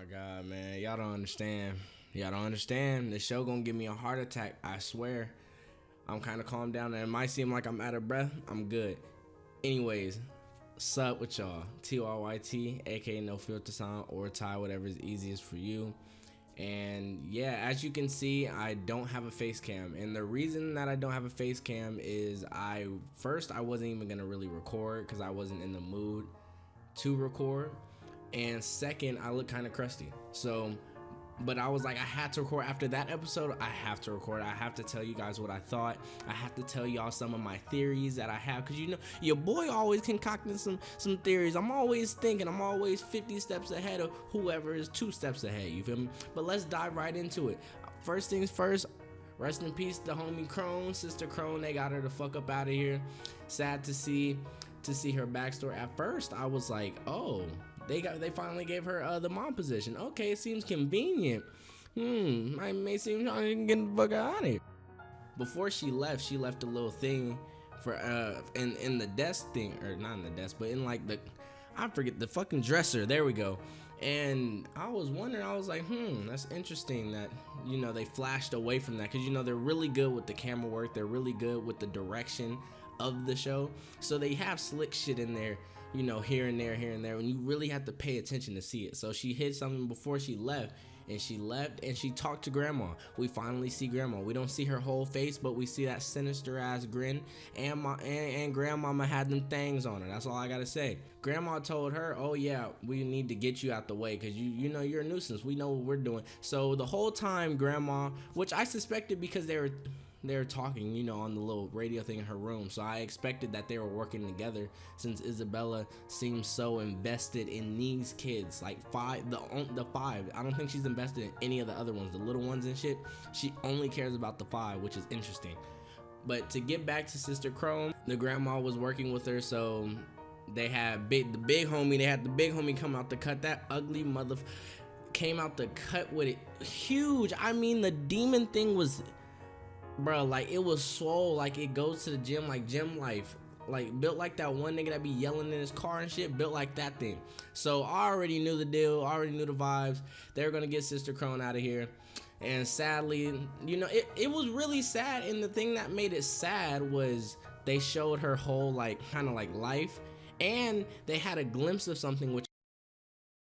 my God, man. Y'all don't understand. Y'all don't understand. This show gonna give me a heart attack. I swear. I'm kind of calmed down. And it might seem like I'm out of breath. I'm good. Anyways, sup with y'all? TYYT, aka No Filter Sound, or Ty, whatever is easiest for you. And yeah, as you can see, I don't have a face cam. And the reason that I don't have a face cam is I wasn't even gonna really record because I wasn't in the mood to record. And second, I look kind of crusty. So, but I was like, I had to record after that episode. I have to record. I have to tell you guys what I thought. I have to tell y'all some of my theories that I have, because you know your boy always concocting some theories. I'm always thinking. I'm always 50 steps ahead of whoever is 2 steps ahead. You feel me? But let's dive right into it. First things first. Rest in peace, the homie Crone, Sister Crone. They got her the fuck up out of here. Sad to see her backstory. At first, I was like, oh. They finally gave her the mom position. Okay, it seems convenient. I may seem I can get the fuck out of here. Before she left a little thing for in the desk thing, or not in the desk, but in like I forget, the fucking dresser. There we go. And I was wondering, I was like, that's interesting that, you know, they flashed away from that, because, you know, they're really good with the camera work. They're really good with the direction of the show. So they have slick shit in there, you know, here and there, and you really have to pay attention to see it. So she hid something before she left, and she talked to Grandma. We finally see Grandma. We don't see her whole face, but we see that sinister ass grin, and Grandmama had them things on her. That's all I gotta say. Grandma told her, oh yeah, we need to get you out the way, because you know you're a nuisance. We know what we're doing. So the whole time Grandma, which I suspected because they were talking, you know, on the little radio thing in her room. So I expected that they were working together, since Isabella seems so invested in these kids. Like the 5. I don't think she's invested in any of the other ones, the little ones and shit. She only cares about the 5, which is interesting. But to get back to Sister Crone, the grandma was working with her, so they had the big homie come out to cut. That ugly mother came out to cut with it huge. I mean, the demon thing was, bro, like it was swole, like it goes to the gym, like gym life, like built like that one nigga that be yelling in his car and shit, built like that thing. So I already knew the deal, I already knew the vibes. They were gonna get Sister Crone out of here. And sadly, you know, it was really sad. And the thing that made it sad was they showed her whole like kind of like life, and they had a glimpse of something which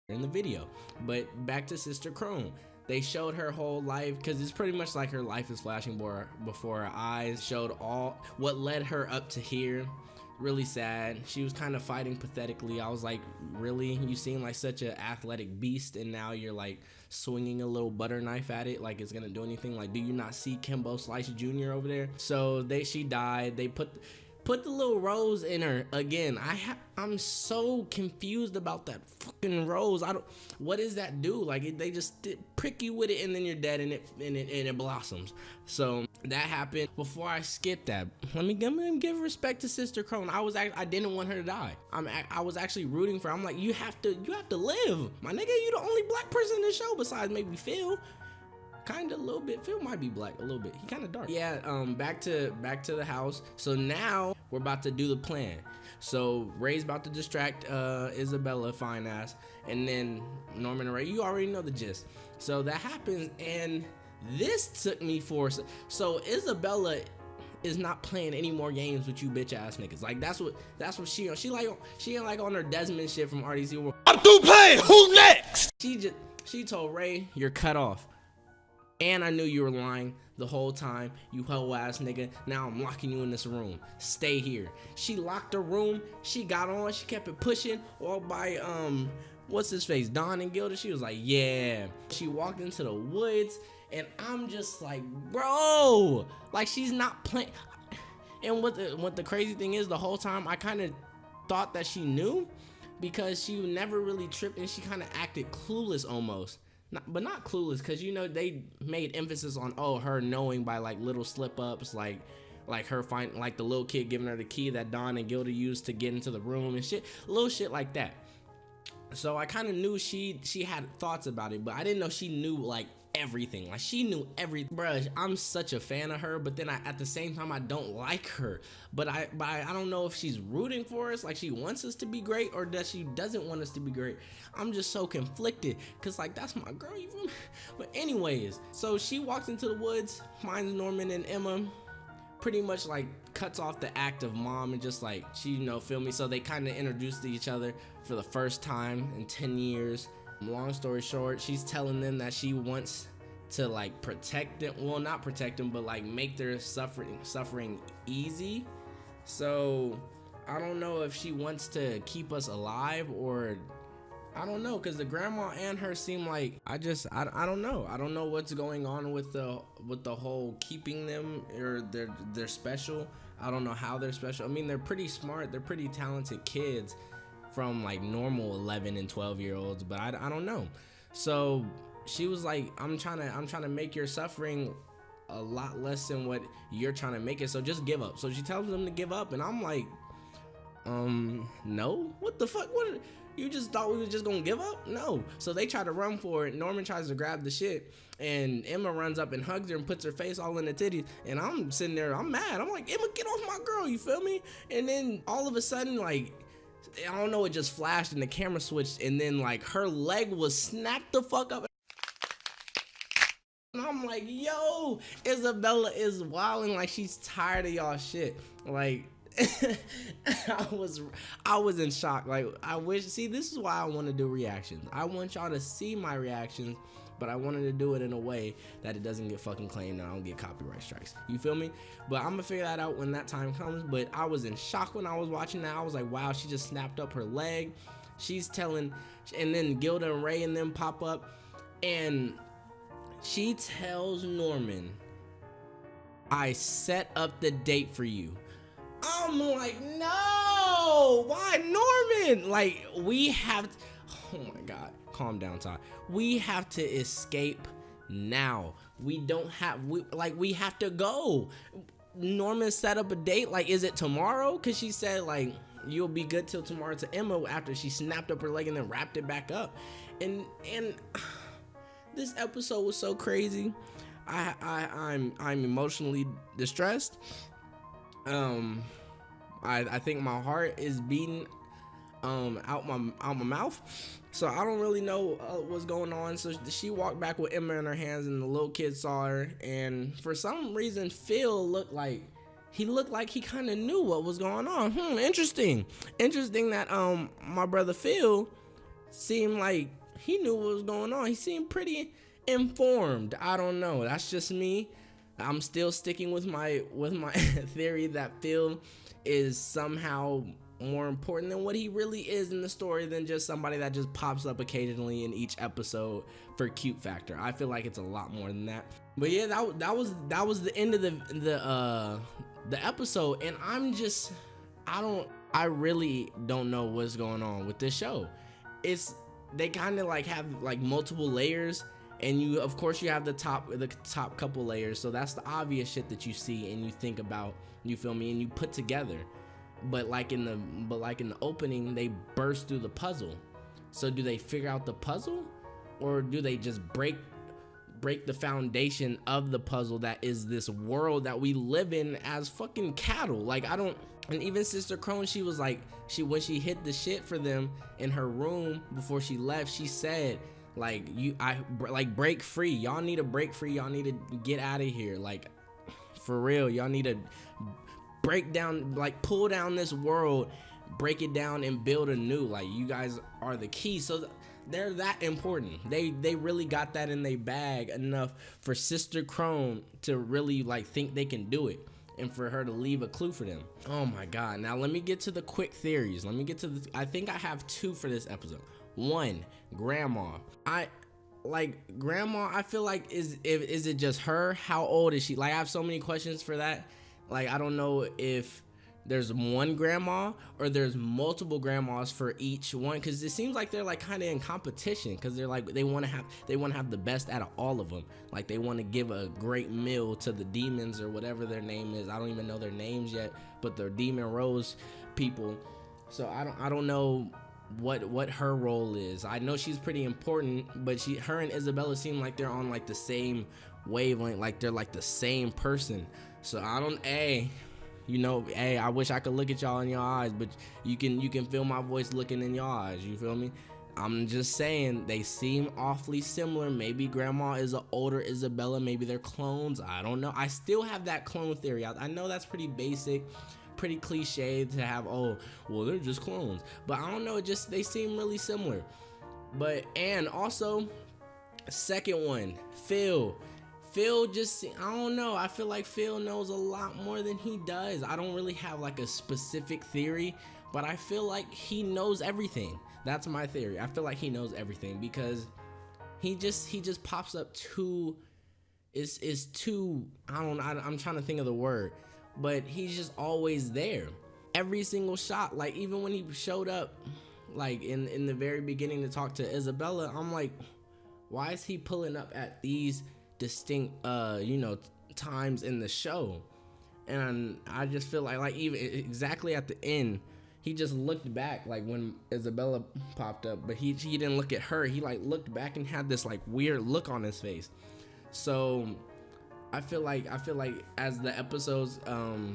in the video. But back to Sister Crone. They showed her whole life, because it's pretty much like her life is flashing before her eyes. Showed all what led her up to here. Really sad. She was kind of fighting pathetically. I was like, really? You seem like such an athletic beast, and now you're like swinging a little butter knife at it like it's gonna do anything? Like, do you not see Kimbo Slice Jr. over there? So she died. They put the little rose in her again. I'm so confused about that fucking rose. What does that do? Like they just prick you with it, and then you're dead, and it blossoms. So that happened. Before I skip that, let me give respect to Sister Crone. I didn't want her to die. I was actually rooting for her. I'm like, you have to live, my nigga. You the only black person in the show besides maybe Phil. Kind of a little bit. Phil might be black a little bit. He kind of dark. Yeah. Back to the house. So now we're about to do the plan. So Ray's about to distract Isabella, fine ass, and then Norman and Ray. You already know the gist. So that happens, and this took me for. So Isabella is not playing any more games with you bitch ass niggas. Like that's what she ain't like on her Desmond shit from RDC. I'm through playing. Who next? She told Ray, you're cut off. And I knew you were lying the whole time, you hoe ass nigga. Now I'm locking you in this room. Stay here. She locked her room. She got on. She kept it pushing. All by what's his face, Don and Gilda. She was like, yeah. She walked into the woods, and I'm just like, bro, like she's not playing. And what the crazy thing is, the whole time I kind of thought that she knew, because she never really tripped, and she kind of acted clueless almost. But not clueless, because you know they made emphasis on her knowing by like little slip ups, like her like the little kid giving her the key that Don and Gilda used to get into the room and shit, little shit like that. So I kind of knew she had thoughts about it, but I didn't know she knew like everything. Like she knew everything. Bruh, I'm such a fan of her, but then at the same time I don't like her. But I don't know if she's rooting for us, like she wants us to be great, or that she doesn't want us to be great. I'm just so conflicted, cause like that's my girl, you feel me? But anyways, so she walks into the woods, finds Norman and Emma, pretty much like cuts off the act of mom and just like she, you know, feel me? So they kind of introduced to each other for the first time in 10 years. Long story short, she's telling them that she wants to like protect them, well, not protect them, but like make their suffering easy. So I don't know if she wants to keep us alive, or I don't know, because the grandma and her seem like, I don't know. I don't know what's going on with the whole keeping them, or they're special. I don't know how they're special. I mean, they're pretty smart, they're pretty talented kids from like normal 11 and 12-year-olds, but I don't know. So she was like, I'm trying to make your suffering a lot less than what you're trying to make it, so just give up. So she tells them to give up, and I'm like, no, what the fuck, what, you just thought we was just gonna give up? No. So they try to run for it. Norman tries to grab the shit, and Emma runs up and hugs her and puts her face all in the titties, and I'm sitting there, I'm mad. I'm like, Emma, get off my girl, you feel me? And then all of a sudden, like, I don't know, it just flashed and the camera switched, and then like her leg was snapped the fuck up. And I'm like, yo, Isabella is wilding, like she's tired of y'all shit. Like I was in shock. Like I wish, see, this is why I want to do reactions. I want y'all to see my reactions, but I wanted to do it in a way that it doesn't get fucking claimed and I don't get copyright strikes. You feel me? But I'm gonna figure that out when that time comes. But I was in shock when I was watching that. I was like, wow, she just snapped up her leg. She's telling, and then Gilda and Ray and them pop up, and she tells Norman, I set up the date for you. I'm like, no, why Norman? Like, we have to, oh my God, calm down, Todd. We have to escape now. We have to go. Norman set up a date. Like, is it tomorrow? Because she said, like, you'll be good till tomorrow to Emma after she snapped up her leg and then wrapped it back up. And this episode was so crazy. I'm emotionally distressed. I think my heart is beating out my mouth, so I don't really know what's going on. So she walked back with Emma in her hands, and the little kid saw her, and for some reason Phil looked like he kind of knew what was going on. Interesting that my brother Phil seemed like he knew what was going on. He seemed pretty informed. I don't know, that's just me. I'm still sticking with my theory that Phil is somehow more important than what he really is in the story, than just somebody that just pops up occasionally in each episode for cute factor. I feel like it's a lot more than that. But yeah, that was the end of the episode, and I really don't know what's going on with this show. They kind of like have like multiple layers. And of course you have the top couple layers, so that's the obvious shit that you see and you think about, you feel me, and you put together. But like in the opening, they burst through the puzzle. So do they figure out the puzzle, or do they just break the foundation of the puzzle that is this world that we live in as fucking cattle? Like, I don't. And even Sister Crone, she was like, when she hid the shit for them in her room before she left, she said, like, break free. Y'all need to break free. Y'all need to get out of here. Like, for real, y'all need to break down, like, pull down this world, break it down and build anew. Like, you guys are the key. So they're that important. They really got that in their bag enough for Sister Crone to really like think they can do it, and for her to leave a clue for them. Oh my God. Now let me get to the quick theories. I think I have two for this episode. One, Grandma. Grandma, I feel like, is it just her? How old is she? Like, I have so many questions for that. Like, I don't know if there's one grandma or there's multiple grandmas for each one, because it seems like they're like kind of in competition, because they're like, they want to have the best out of all of them. Like, they want to give a great meal to the demons or whatever their name is. I don't even know their names yet, but they're Demon Rose people. So I don't know what her role is. I know she's pretty important, but her and Isabella seem like they're on like the same wavelength, like they're like the same person. So I don't, I wish I could look at y'all in your eyes, but you can feel my voice looking in your eyes. You feel me? I'm just saying they seem awfully similar. Maybe grandma is an older Isabella, maybe they're clones. I don't know. I still have that clone theory. I know that's pretty basic, pretty cliche to have, oh, well, they're just clones. But I don't know, they seem really similar. And also, second one, Phil just, I don't know, I feel like Phil knows a lot more than he does. I don't really have like a specific theory, but I feel like he knows everything. That's my theory. I feel like he knows everything because he just pops up too, is too, I'm trying to think of the word, but he's just always there. Every single shot, like even when he showed up, like in the very beginning to talk to Isabella, I'm like, why is he pulling up at these distinct, times in the show? And I just feel like even exactly at the end, he just looked back, like when Isabella popped up, but he didn't look at her. He like looked back and had this like weird look on his face. So I feel like as the episodes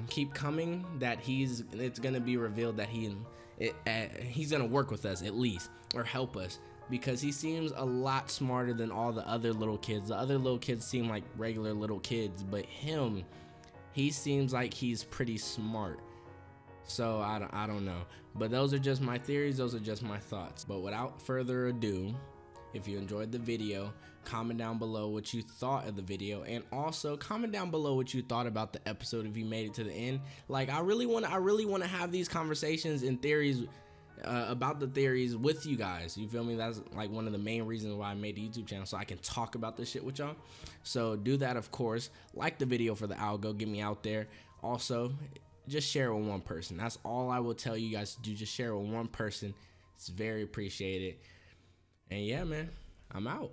keep coming, that it's gonna be revealed that he's gonna work with us at least, or help us, because he seems a lot smarter than all the other little kids. The other little kids seem like regular little kids, but he seems like he's pretty smart. So I don't know, but those are just my theories, those are just my thoughts. But without further ado, if you enjoyed the video, comment down below what you thought of the video, and also comment down below what you thought about the episode if you made it to the end. Like I really want to have these conversations and theories about the theories with you guys. You feel me? That's like one of the main reasons why I made a YouTube channel, so I can talk about this shit with y'all. So do that, of course. Like the video for the algo, get me out there. Also, just share it with one person. That's all I will tell you guys to do. Just share it with one person. It's very appreciated. And yeah, man, I'm out.